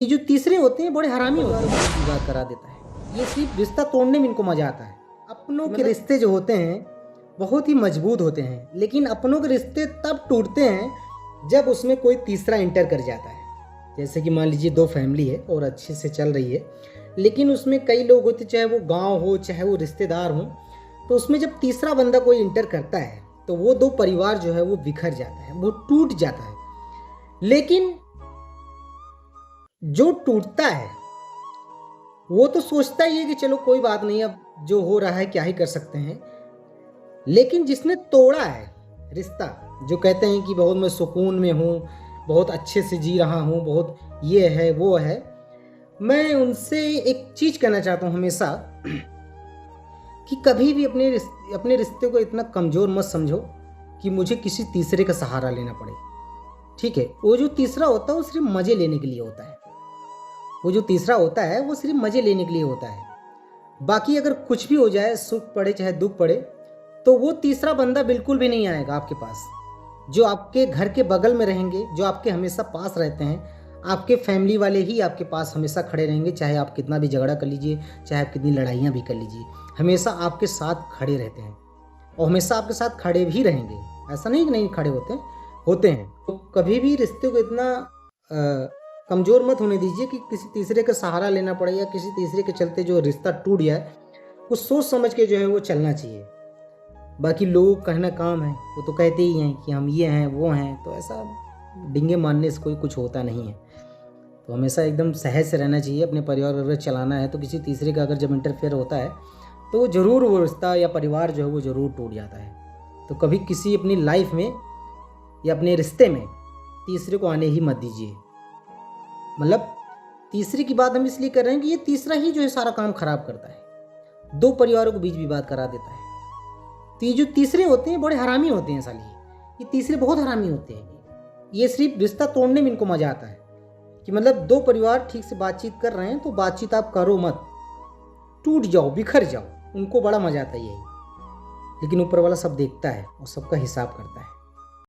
ये जो तीसरे होते हैं बड़े हरामी होते हैं, विवाद करा देता है। ये सिर्फ रिश्ता तोड़ने में इनको मजा आता है। अपनों के रिश्ते जो होते हैं बहुत ही मजबूत होते हैं, लेकिन अपनों के रिश्ते तब टूटते हैं जब उसमें कोई तीसरा इंटर कर जाता है। जैसे कि मान लीजिए दो फैमिली है और अच्छे से चल रही है, लेकिन उसमें कई लोग होते, चाहे वो गांव हो चाहे वो रिश्तेदार हो, तो उसमें जब तीसरा बंदा कोई इंटर करता है तो वो दो परिवार जो है वो बिखर जाता है, वो टूट जाता है। लेकिन जो टूटता है वो तो सोचता ही है कि चलो कोई बात नहीं, अब जो हो रहा है क्या ही कर सकते हैं। लेकिन जिसने तोड़ा है रिश्ता, जो कहते हैं कि बहुत मैं सुकून में हूँ, बहुत अच्छे से जी रहा हूँ, बहुत ये है वो है, मैं उनसे एक चीज़ कहना चाहता हूँ हमेशा कि कभी भी अपने रिश्ते को इतना कमज़ोर मत समझो कि मुझे किसी तीसरे का सहारा लेना पड़े। ठीक है, वो जो तीसरा होता है वो सिर्फ मज़े लेने के लिए होता है। वो जो तीसरा होता है वो सिर्फ मज़े लेने के लिए होता है। बाकी अगर कुछ भी हो जाए, सुख पड़े चाहे दुख पड़े, तो वो तीसरा बंदा बिल्कुल भी नहीं आएगा आपके पास। जो आपके घर के बगल में रहेंगे, जो आपके हमेशा पास रहते हैं, आपके फैमिली वाले ही आपके पास हमेशा खड़े रहेंगे। चाहे आप कितना भी झगड़ा कर लीजिए, चाहे आप कितनी लड़ाइयाँ भी कर लीजिए, हमेशा आपके साथ खड़े रहते हैं और हमेशा आपके साथ खड़े भी रहेंगे। ऐसा नहीं कि नहीं खड़े होते हैं। तो कभी भी रिश्ते को इतना कमज़ोर मत होने दीजिए कि किसी तीसरे का सहारा लेना पड़े या किसी तीसरे के चलते जो रिश्ता टूट जाए। कुछ सोच समझ के जो है वो चलना चाहिए। बाकी लोग कहना काम है, वो तो कहते ही हैं कि हम ये हैं वो हैं, तो ऐसा डिंगे मारने से कोई कुछ होता नहीं है। तो हमेशा एकदम सहज से रहना चाहिए। अपने परिवार अगर चलाना है तो किसी तीसरे का अगर जब इंटरफेयर होता है तो ज़रूर वो रिश्ता या परिवार जो है वो ज़रूर टूट जाता है। तो कभी किसी अपनी लाइफ में या अपने रिश्ते में तीसरे को आने ही मत दीजिए। मतलब तीसरे की बात हम इसलिए कर रहे हैं कि ये तीसरा ही जो है सारा काम खराब करता है, दो परिवारों के बीच विवाद करा देता है। तो ये जो तीसरे होते हैं बड़े हरामी होते हैं साली, ये तीसरे बहुत हरामी होते हैं। ये सिर्फ रिश्ता तोड़ने में इनको मजा आता है कि मतलब दो परिवार ठीक से बातचीत कर रहे हैं तो बातचीत आप करो मत, टूट जाओ, बिखर जाओ। उनको बड़ा मजा आता है यही। लेकिन ऊपर वाला सब देखता है और सबका हिसाब करता है।